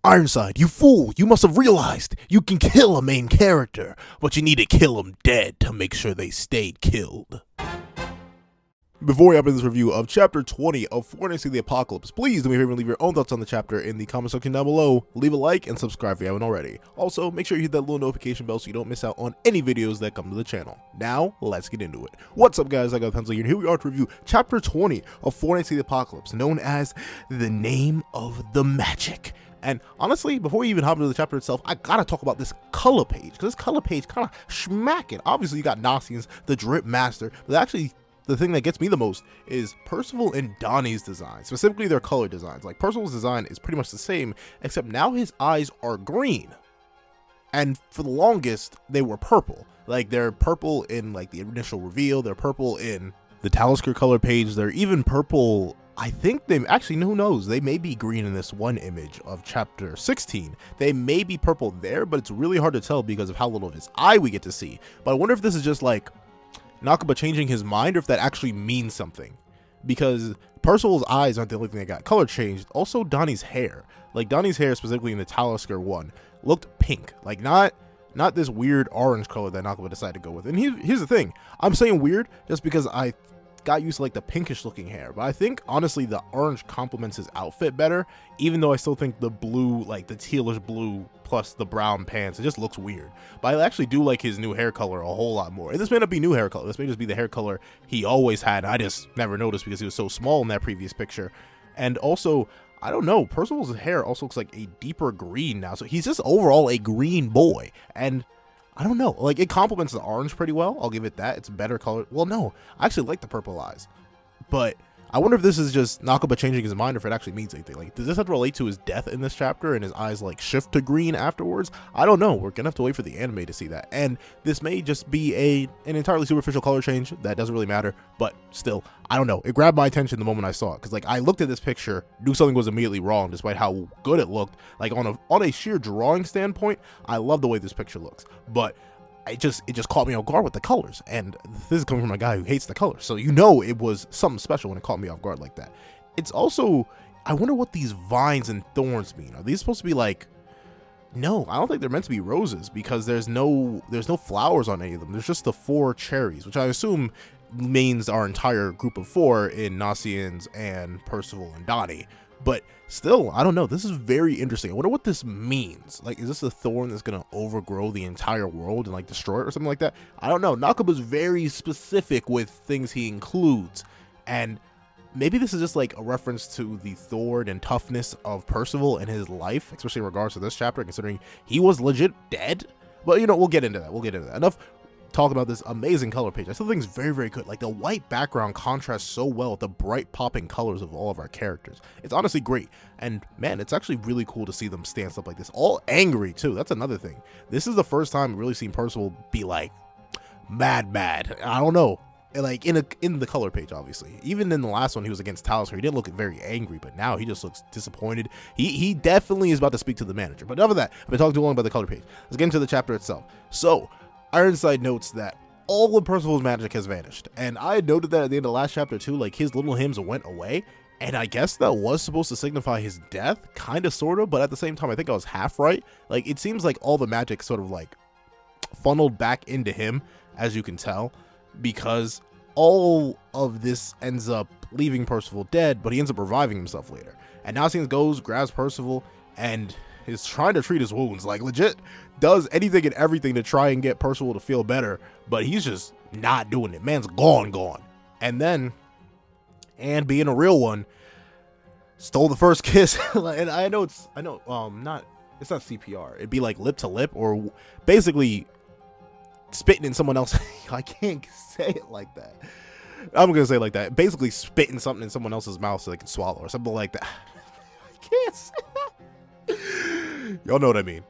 Ironside, you fool! You must have realized you can kill a main character, but you need to kill them dead to make sure they stayed killed. Before we hop into this review of Chapter 20 of Fortnite the Apocalypse, please do me a favor and leave your own thoughts on the chapter in the comment section down below. Leave a like and subscribe if you haven't already. Also, make sure you hit that little notification bell so you don't miss out on any videos that come to the channel. Now, let's get into it. What's up, guys? I got Pencil here, and here we are to review Chapter 20 of Fortnite the Apocalypse, known as The Name of the Magic. And honestly, before we even hop into the chapter itself, I gotta talk about this color page, because this color page kind of smacking. Obviously, you got Nosian's, the Drip Master, but actually, the thing that gets me the most is Percival and Donny's design, specifically their color designs. Like, Percival's design is pretty much the same, except now his eyes are green. And for the longest, they were purple. Like, they're purple in, like, the initial reveal. They're purple in the Talisker color page. They're even purple. I think they actually, who knows? They may be green in this one image of chapter 16. They may be purple there, but it's really hard to tell because of how little of his eye we get to see. But I wonder if this is just like Nakaba changing his mind, or if that actually means something, because Percival's eyes aren't the only thing that got color changed. Also, Donny's hair, like Donny's hair specifically in the Talisker one, looked pink, like not this weird orange color that Nakaba decided to go with. And here's the thing, I'm saying weird just because I got used to like the pinkish looking hair, but I think honestly the orange complements his outfit better, even though I still think the blue, like the tealish blue plus the brown pants, it just looks weird. But I actually do like his new hair color a whole lot more. And this may not be new hair color, this may just be the hair color he always had. I just never noticed because he was so small in that previous picture. And also, I don't know, Percival's hair also looks like a deeper green now, so he's just overall a green boy. And I don't know, like, it complements the orange pretty well, I'll give it that. It's better color. Well, no, I actually like the purple eyes, but I wonder if this is just Nakaba changing his mind, or if it actually means anything. Like, does this have to relate to his death in this chapter and his eyes like shift to green afterwards? I don't know. We're gonna have to wait for the anime to see that. And this may just be an entirely superficial color change that doesn't really matter, but still, I don't know. It grabbed my attention the moment I saw it, because like I looked at this picture, knew something was immediately wrong despite how good it looked. Like on a sheer drawing standpoint, I love the way this picture looks, but it just caught me off guard with the colors, and this is coming from a guy who hates the colors, so you know it was something special when it caught me off guard like that. It's also, I wonder what these vines and thorns mean. Are these supposed to be like, no, I don't think they're meant to be roses, because there's no flowers on any of them. There's just the 4 cherries, which I assume means our entire group of 4 in Nosian's and Percival and Donny. But still, I don't know. This is very interesting. I wonder what this means. Like, is this a thorn that's going to overgrow the entire world and, like, destroy it or something like that? I don't know. Nakaba's very specific with things he includes. And maybe this is just, like, a reference to the thorn and toughness of Percival and his life, especially in regards to this chapter, considering he was legit dead. But, you know, we'll get into that. We'll get into that. Enough talk about this amazing color page. I still think it's very, very good. Like, the white background contrasts so well with the bright popping colors of all of our characters. It's honestly great, and man, it's actually really cool to see them stand up like this, all angry too. That's another thing. This is the first time I've really seen Percival be like mad. I don't know, like in the color page. Obviously, even in the last one he was against Talisker, he didn't look very angry, but now he just looks disappointed. He definitely is about to speak to the manager. But enough of that. I've been talking too long about the color page. Let's get into the chapter itself. So Ironside notes that all of Percival's magic has vanished, and I had noted that at the end of the last chapter too. Like, his little hymns went away, and I guess that was supposed to signify his death, kind of, sort of, but at the same time I think I was half right. Like, it seems like all the magic sort of like funneled back into him, as you can tell, because all of this ends up leaving Percival dead, but he ends up reviving himself later. And Nosian goes, grabs Percival, and is trying to treat his wounds, like legit does anything and everything to try and get Percival to feel better, but he's just not doing it. Man's gone. And then, and being a real one, stole the first kiss. And it's not CPR. It'd be like lip to lip, or basically spitting in someone else. I can't say it like that. I'm gonna say it like that. Basically spitting something in someone else's mouth so they can swallow, or something like that. I can't say that. Y'all know what I mean.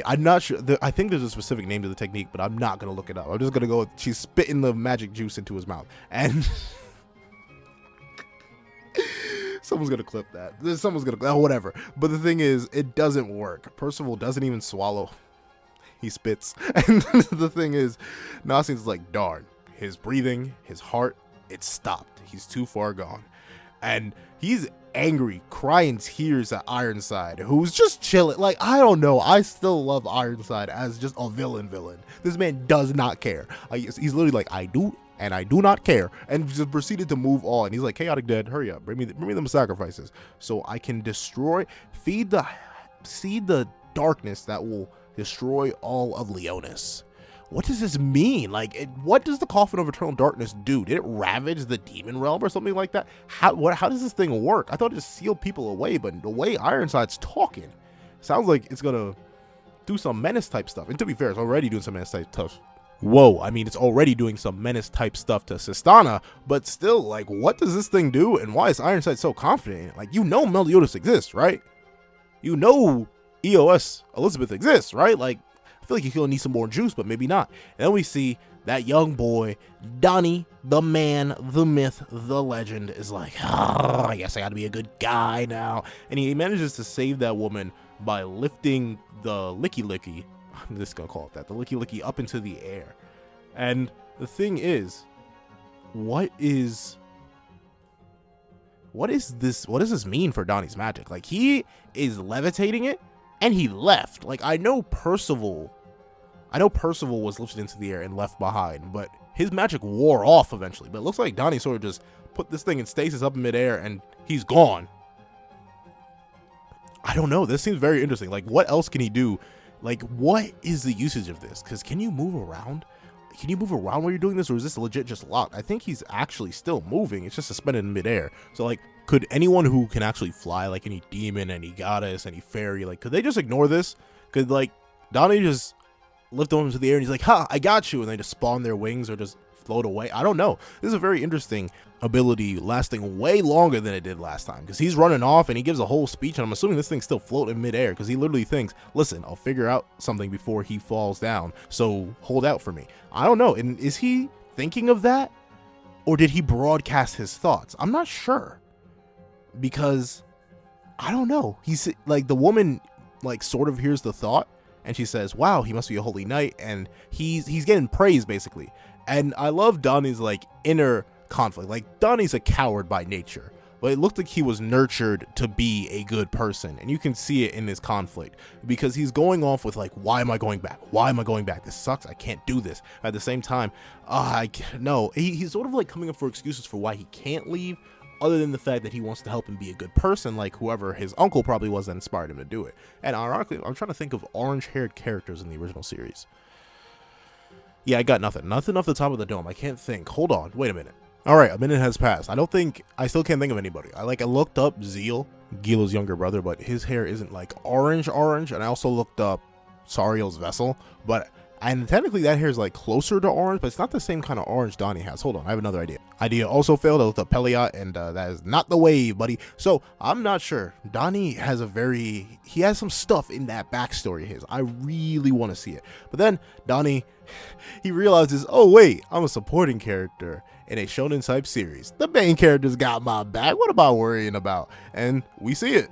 I'm not sure. I think there's a specific name to the technique, but I'm not going to look it up. I'm just going to go with, she's spitting the magic juice into his mouth. And someone's going to clip that. Someone's going to, whatever. But the thing is, it doesn't work. Percival doesn't even swallow. He spits. And the thing is, Nosian's like, darn. His breathing, his heart, it stopped. He's too far gone. And he's angry, crying tears at Ironside, who's just chilling. Like, I don't know. I still love Ironside as just a villain. This man does not care. Like, he's literally like, I do, and I do not care, and just proceeded to move on. He's like, Chaotic Dead, hurry up, bring me them sacrifices so I can feed the darkness that will destroy all of Leonis. What does this mean? Like, what does the Coffin of Eternal Darkness do? Did it ravage the demon realm or something like that? How does this thing work? I thought it just sealed people away, but the way Ironside's talking, sounds like it's gonna do some menace type stuff. And to be fair, it's already doing some menace type stuff. Whoa, I mean, it's already doing some menace type stuff to Sistana, but still, like, what does this thing do, and why is Ironside so confident in it? Like, you know Meliodas exists, right? You know EOS Elizabeth exists, right? Like, I feel like he's gonna need some more juice, but maybe not. And then we see that young boy, Donny, the man, the myth, the legend, is like, oh, I guess I gotta be a good guy now. And he manages to save that woman by lifting the licky, I'm just gonna call it that, the licky up into the air. And the thing is, what does this mean for Donny's magic? Like, he is levitating it, and he left. Like, I know Percival was lifted into the air and left behind, but his magic wore off eventually. But it looks like Donny sort of just put this thing in stasis up in midair, and he's gone. I don't know. This seems very interesting. Like, what else can he do? Like, what is the usage of this? Because can you move around? Can you move around while you're doing this, or is this legit just locked? I think he's actually still moving. It's just suspended in midair. So, like, could anyone who can actually fly, like any demon, any goddess, any fairy, like, could they just ignore this? Could, like, Donny just lift them into the air and he's like, ha, I got you, and they just spawn their wings or just float away? I don't know. This is a very interesting ability, lasting way longer than it did last time, because he's running off and he gives a whole speech, and I'm assuming this thing's still floating in midair, because he literally thinks, listen, I'll figure out something before he falls down, so hold out for me. I don't know. And is he thinking of that, or did he broadcast his thoughts? I'm not sure, because I don't know. He's like, the woman like sort of hears the thought, and she says, wow, he must be a holy knight, and he's getting praise basically. And I love Donny's like inner conflict. Like, Donny's a coward by nature, but it looked like he was nurtured to be a good person, and you can see it in his conflict, because he's going off with like, why am I going back? Why am I going back? This sucks. I can't do this. At the same time, he's sort of like coming up for excuses for why he can't leave, other than the fact that he wants to help him be a good person, like whoever his uncle probably was that inspired him to do it. And ironically, I'm trying to think of orange-haired characters in the original series. Yeah, I got nothing off the top of the dome. I can't think. Hold on, wait a minute. All right, a minute has passed. I still can't think of anybody. I looked up Zeal, Gila's younger brother, but his hair isn't like orange, and I also looked up Sariel's vessel, and technically that hair is like closer to orange, but it's not the same kind of orange Donny has. Hold on, I have another idea. Idea also failed. I looked up Peliot, and that is not the wave, buddy. So I'm not sure. Donny has he has some stuff in that backstory of his. I really want to see it. But then Donny, he realizes, oh wait, I'm a supporting character in a shonen type series. The main character's got my back. What am I worrying about? And we see it,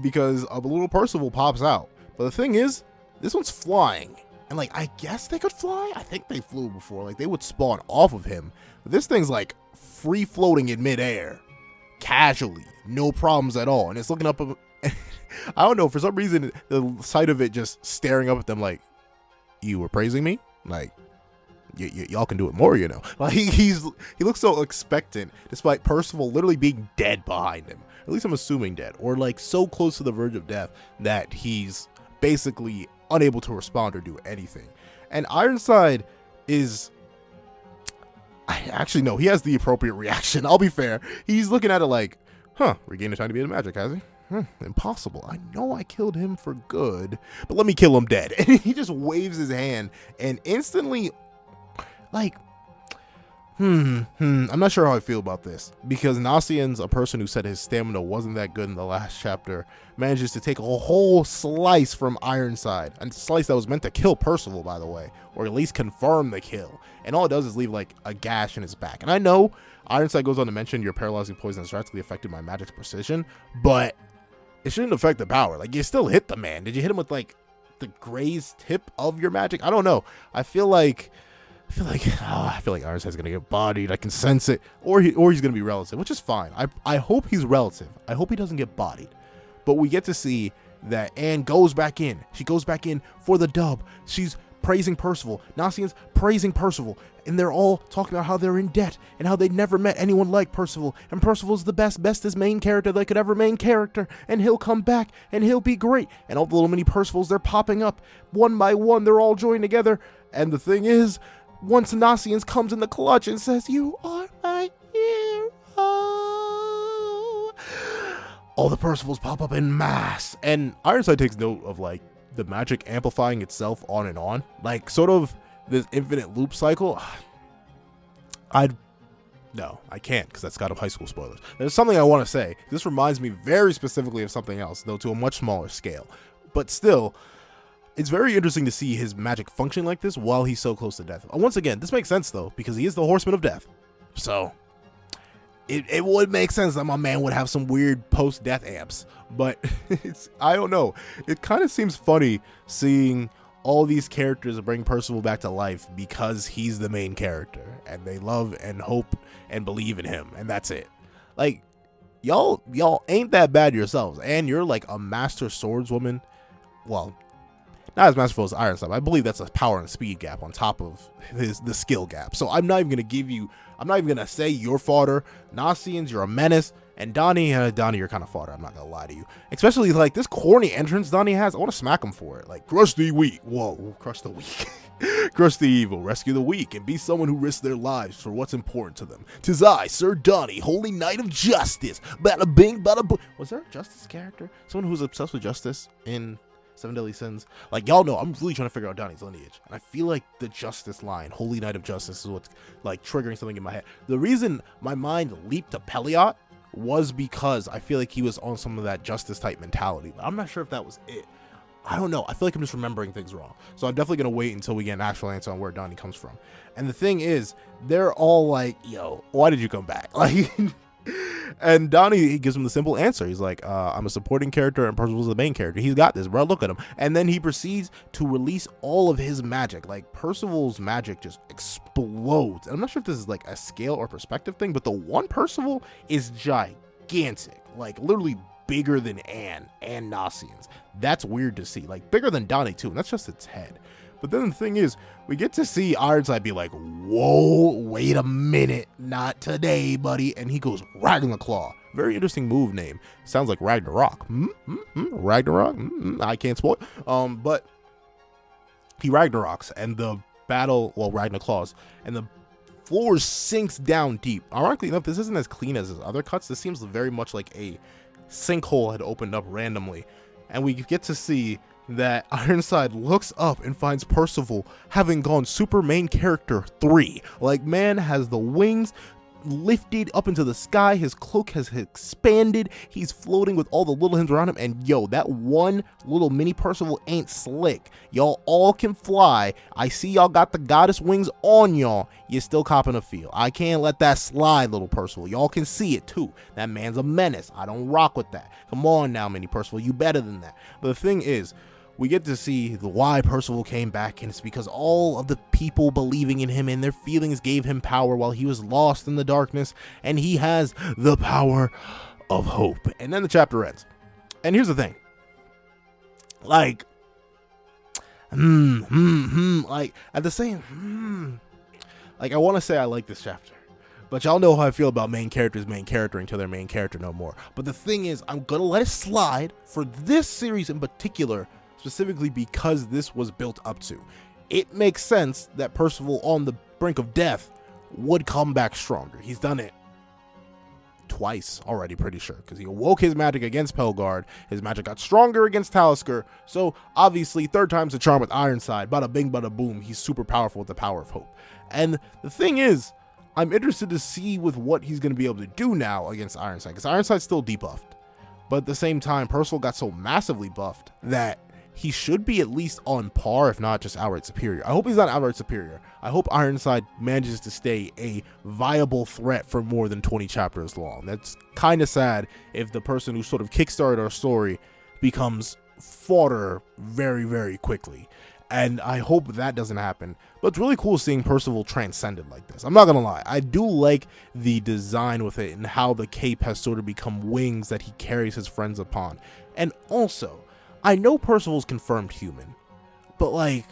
because a little Percival pops out. But the thing is, this one's flying. And like, I guess they could fly? I think they flew before. Like, they would spawn off of him. But this thing's like free floating in midair, casually, no problems at all. And it's looking up. I don't know, for some reason, the sight of it just staring up at them like, you were praising me? Like, y'all can do it more, you know? Like, he looks so expectant, despite Percival literally being dead behind him. At least I'm assuming dead, or like so close to the verge of death that he's basically unable to respond or do anything. And Ironside is, actually no, he has the appropriate reaction. I'll be fair. He's looking at it like, regain the time to be in magic, has he? Impossible. I know I killed him for good, but let me kill him dead. And he just waves his hand, and instantly, like, I'm not sure how I feel about this, because Nasian's a person who said his stamina wasn't that good in the last chapter, manages to take a whole slice from Ironside, a slice that was meant to kill Percival, by the way, or at least confirm the kill, and all it does is leave like a gash in his back. And I know Ironside goes on to mention your paralyzing poison has drastically affected my magic's precision, but it shouldn't affect the power. Like, you still hit the man. Did you hit him with like the grazed tip of your magic? I don't know. I feel like I feel like Ironside's gonna get bodied. I can sense it, or he's gonna be relative, which is fine. I hope he's relative. I hope he doesn't get bodied. But we get to see that Anne goes back in. She goes back in for the dub. She's praising Percival. Nasian's praising Percival, and they're all talking about how they're in debt and how they never met anyone like Percival. And Percival's the bestest main character they could ever main character, and he'll come back and he'll be great. And all the little mini Percivals, they're popping up one by one. They're all joined together. And the thing is, once Nasians comes in the clutch and says, "You are my hero," all the Percivals pop up en masse. And Ironside takes note of like the magic amplifying itself on and on, like sort of this infinite loop cycle. No, I can't, because that's God of High School spoilers. There's something I want to say. This reminds me very specifically of something else, though to a much smaller scale. But still, it's very interesting to see his magic functioning like this while he's so close to death. Once again, this makes sense though, because he is the Horseman of Death. So it would make sense that my man would have some weird post-death amps. But I don't know. It kind of seems funny seeing all these characters bring Percival back to life because he's the main character and they love and hope and believe in him, and that's it. Like, y'all ain't that bad yourselves, and you're like a master swordswoman. Well, not as masterful as Ironside. I believe that's a power and speed gap on top of the skill gap. So I'm not even gonna say you're fodder. Nasians, you're a menace. And Donny, you're kind of fodder. I'm not gonna lie to you. Especially like this corny entrance Donny has. I want to smack him for it. Like, crush the weak. Whoa, crush the weak. Crush the evil, rescue the weak, and be someone who risks their lives for what's important to them. 'Tis I, Sir Donny, holy knight of justice. Bada bing, bada boom. Was there a justice character? Someone who was obsessed with justice in Seven Deadly Sins? Like, y'all know, I'm really trying to figure out Donny's lineage. And I feel like the justice line, holy knight of justice, is what's like triggering something in my head. The reason my mind leaped to Peliot was because I feel like he was on some of that justice type mentality. But I'm not sure if that was it. I don't know. I feel like I'm just remembering things wrong. So I'm definitely going to wait until we get an actual answer on where Donny comes from. And the thing is, they're all like, yo, why did you come back? Like, and Donny, he gives him the simple answer. He's like, I'm a supporting character and Percival's the main character. He's got this, bro. Look at him. And then he proceeds to release all of his magic. Like, Percival's magic just explodes. And I'm not sure if this is like a scale or perspective thing, but the one Percival is gigantic. Like, literally bigger than Anne and Nasian's. That's weird to see. Like, bigger than Donny too, and that's just its head. But then the thing is, we get to see Ironside be like, whoa, wait a minute, not today, buddy. And he goes Ragnarclaw. Very interesting move name. Sounds like Ragnarok. Ragnarok. I can't spoil it. But he Ragnaroks, and the battle, well, Ragnarclaws, and the floor sinks down deep. Ironically enough, this isn't as clean as his other cuts. This seems very much like a sinkhole had opened up randomly, and we get to see that Ironside looks up and finds Percival having gone super main character 3. Like, man has the wings lifted up into the sky, his cloak has expanded, he's floating with all the little hints around him, and yo, that one little mini Percival ain't slick. Y'all all can fly. I see y'all got the goddess wings on y'all. You're still copping a feel. I can't let that slide, little Percival. Y'all can see it too. That man's a menace. I don't rock with that. Come on now, mini Percival, you better than that. But the thing is, we get to see the why Percival came back, and it's because all of the people believing in him and their feelings gave him power while he was lost in the darkness, and he has the power of hope. And then the chapter ends. And here's the thing. Like, like, at the same, like, I want to say I like this chapter, but y'all know how I feel about main character until they're main character no more. But the thing is, I'm gonna let it slide for this series in particular, specifically because this was built up to. It makes sense that Percival on the brink of death would come back stronger. He's done it twice already, pretty sure, because he awoke his magic against Pelgard, his magic got stronger against Talisker, so obviously third time's the charm with Ironside. Bada bing, bada boom, he's super powerful with the power of hope. And the thing is, I'm interested to see with what he's going to be able to do now against Ironside, because Ironside's still debuffed, but at the same time, Percival got so massively buffed that he should be at least on par, if not just outright superior. I hope he's not outright superior. I hope Ironside manages to stay a viable threat for more than 20 chapters long. That's kind of sad if the person who sort of kickstarted our story becomes fodder very, very quickly. And I hope that doesn't happen. But it's really cool seeing Percival transcended like this. I'm not gonna lie, I do like the design with it and how the cape has sort of become wings that he carries his friends upon. And also, I know Percival's confirmed human, but like,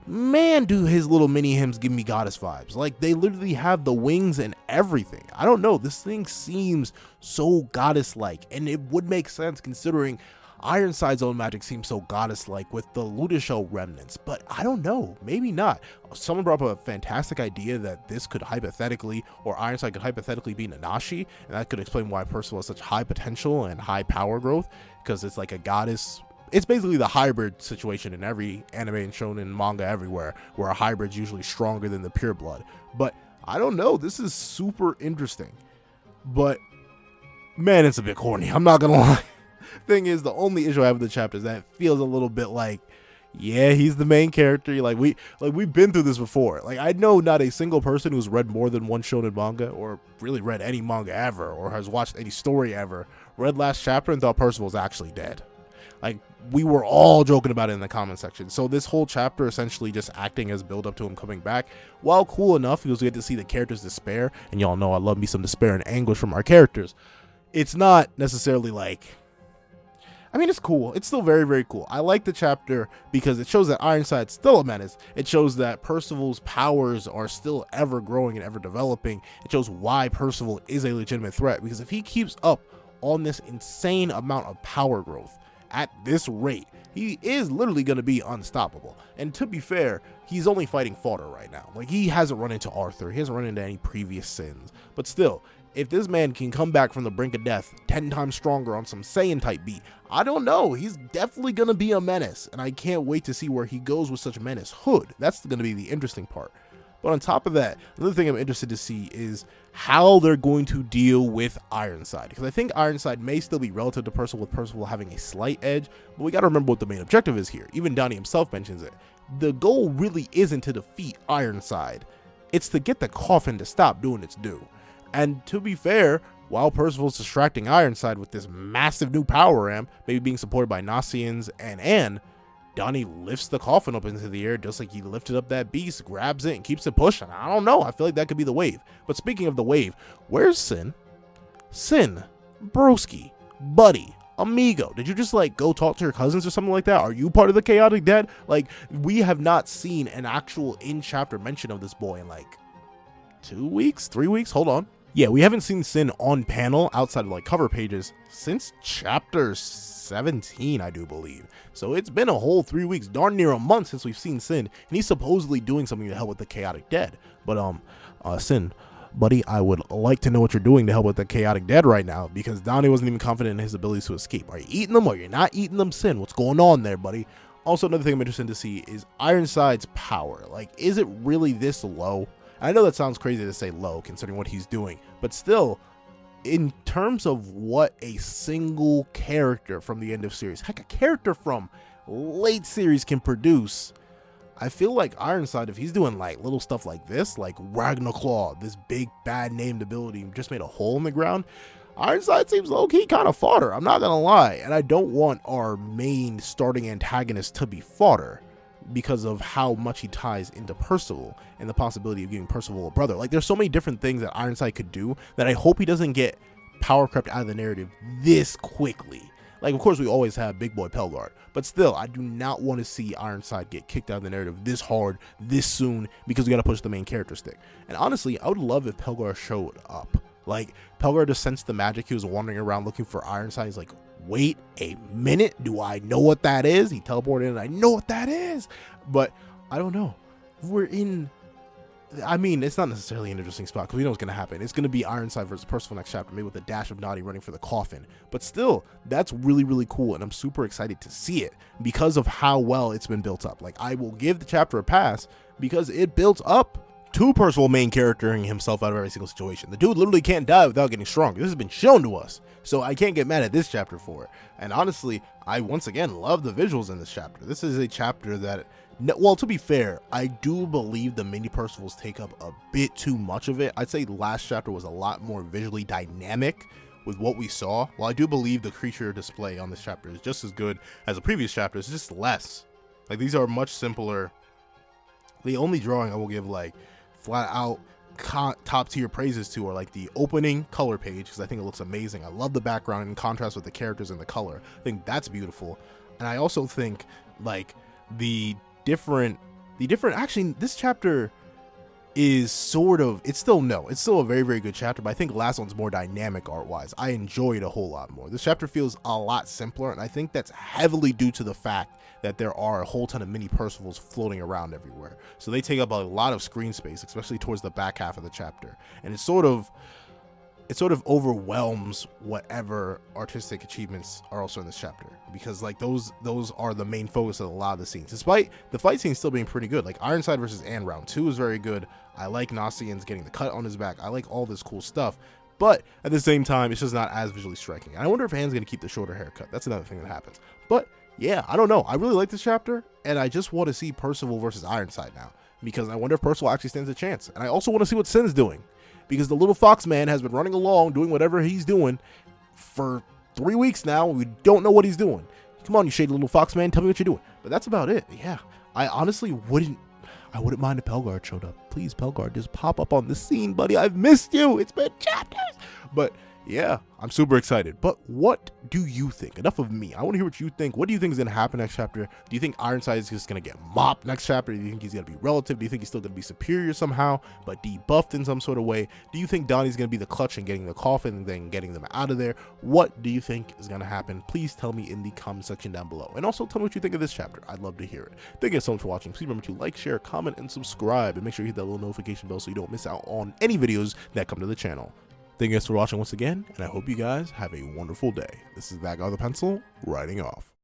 man, do his little mini hymns give me goddess vibes. Like, they literally have the wings and everything. I don't know, this thing seems so goddess-like, and it would make sense considering Ironside's own magic seems so goddess-like with the Ludishell remnants, but I don't know, maybe not. Someone brought up a fantastic idea that this could hypothetically, or Ironside could hypothetically be Nanashi, and that could explain why Percival has such high potential and high power growth, because it's like a goddess. It's basically the hybrid situation in every anime and shonen manga everywhere, where a hybrid's usually stronger than the pure blood. But I don't know, this is super interesting. But man, it's a bit corny, I'm not gonna lie. Thing is, the only issue I have with the chapter is that it feels a little bit like, yeah, he's the main character. We've been through this before. Like, I know not a single person who's read more than one shonen manga, or really read any manga ever, or has watched any story ever, read last chapter and thought Percival was actually dead. Like, we were all joking about it in the comment section. So this whole chapter essentially just acting as build up to him coming back. While cool enough, because we get to see the characters' despair, and y'all know I love me some despair and anguish from our characters. It's not necessarily like, I mean, it's cool. It's still very, very cool. I like the chapter because it shows that Ironside's still a menace. It shows that Percival's powers are still ever growing and ever developing. It shows why Percival is a legitimate threat, because if he keeps up on this insane amount of power growth at this rate, he is literally going to be unstoppable. And to be fair, he's only fighting fodder right now. Like, he hasn't run into Arthur. He hasn't run into any previous sins. But still, if this man can come back from the brink of death 10 times stronger on some Saiyan type beat, I don't know, he's definitely going to be a menace, and I can't wait to see where he goes with such menace hood. That's going to be the interesting part. But on top of that, another thing I'm interested to see is how they're going to deal with Ironside, because I think Ironside may still be relative to Percival, with Percival having a slight edge, but we got to remember what the main objective is here. Even Donny himself mentions it. The goal really isn't to defeat Ironside, it's to get the coffin to stop doing its due. And to be fair, while Percival's distracting Ironside with this massive new power ramp, maybe being supported by Nasians and Anne, Donny lifts the coffin up into the air just like he lifted up that beast, grabs it, and keeps it pushing. I don't know, I feel like that could be the wave. But speaking of the wave, where's Sin? Sin, broski, buddy, amigo, did you just like go talk to your cousins or something like that? Are you part of the chaotic dead? Like, we have not seen an actual in-chapter mention of this boy in like 2 weeks, 3 weeks, hold on. Yeah, we haven't seen Sin on panel outside of like cover pages since chapter 17, I do believe. So it's been a whole 3 weeks, darn near a month since we've seen Sin, and he's supposedly doing something to help with the chaotic dead. But Sin, buddy, I would like to know what you're doing to help with the chaotic dead right now, because Donny wasn't even confident in his abilities to escape. Are you eating them or you're not eating them, Sin? What's going on there, buddy? Also, another thing I'm interested to see is Ironside's power. Like, is it really this low? I know that sounds crazy to say low considering what he's doing, but still, in terms of what a single character from the end of series, heck, a character from late series can produce, I feel like Ironside, if he's doing like little stuff like this, like Ragnarclaw, this big bad named ability just made a hole in the ground, Ironside seems low-key kind of fodder, I'm not gonna lie. And I don't want our main starting antagonist to be fodder, because of how much he ties into Percival and the possibility of giving Percival a brother. Like, there's so many different things that Ironside could do that I hope he doesn't get power crept out of the narrative this quickly. Like, of course, we always have Big Boy Pelgard, but still, I do not want to see Ironside get kicked out of the narrative this hard, this soon, because we got to push the main character stick. And honestly, I would love if Pelgard showed up. Like, Pelgard just sensed the magic. He was wandering around looking for Ironside. He's like, wait a minute, do I know what that is? He teleported in and I know what that is. But I don't know. We're in, I mean, it's not necessarily an interesting spot because we know what's going to happen. It's going to be Ironside versus Percival next chapter, maybe with a dash of Donny running for the coffin. But still, that's really, really cool. And I'm super excited to see it because of how well it's been built up. Like, I will give the chapter a pass because it built up to Percival main charactering himself out of every single situation. The dude literally can't die without getting strong. This has been shown to us. So I can't get mad at this chapter for it. And honestly, I once again love the visuals in this chapter. This is a chapter that, well, to be fair, I do believe the mini Percivals take up a bit too much of it. I'd say the last chapter was a lot more visually dynamic with what we saw. While I do believe the creature display on this chapter is just as good as the previous chapter, it's just less. Like, these are much simpler. The only drawing I will give like flat out top tier praises to are like the opening color page, because I think it looks amazing. I love the background in contrast with the characters and the color. I think that's beautiful. And I also think like the different actually, this chapter is sort of, it's still a very, very good chapter, but I think the last one's more dynamic art wise. I enjoy it a whole lot more. This chapter feels a lot simpler, and I think that's heavily due to the fact that there are a whole ton of mini Percivals floating around everywhere. So they take up a lot of screen space, especially towards the back half of the chapter. And it sort of overwhelms whatever artistic achievements are also in this chapter, because like those are the main focus of a lot of the scenes, despite the fight scenes still being pretty good. Like Ironside versus Anne round 2 is very good. I like Nasian's getting the cut on his back. I like all this cool stuff, but at the same time, it's just not as visually striking. And I wonder if Anne's gonna keep the shorter haircut. That's another thing that happens. But yeah, I don't know. I really like this chapter, and I just want to see Percival versus Ironside now, because I wonder if Percival actually stands a chance. And I also want to see what Sin's doing, because the little fox man has been running along doing whatever he's doing for 3 weeks now. We don't know what he's doing. Come on, you shady little fox man, tell me what you're doing. But that's about it. Yeah, I honestly wouldn't mind if Pelgard showed up. Please, Pelgard, just pop up on the scene, buddy. I've missed you. It's been chapters. But yeah, I'm super excited. But what do you think? Enough of me. I want to hear what you think. What do you think is going to happen next chapter? Do you think Ironside is just going to get mopped next chapter? Do you think he's going to be relative? Do you think he's still going to be superior somehow, but debuffed in some sort of way? Do you think Donnie's going to be the clutch and getting the coffin and then getting them out of there? What do you think is going to happen? Please tell me in the comment section down below. And also tell me what you think of this chapter. I'd love to hear it. Thank you so much for watching. Please remember to like, share, comment, and subscribe. And make sure you hit that little notification bell so you don't miss out on any videos that come to the channel. Thank you guys for watching once again, and I hope you guys have a wonderful day. This is that guy with the pencil, writing off.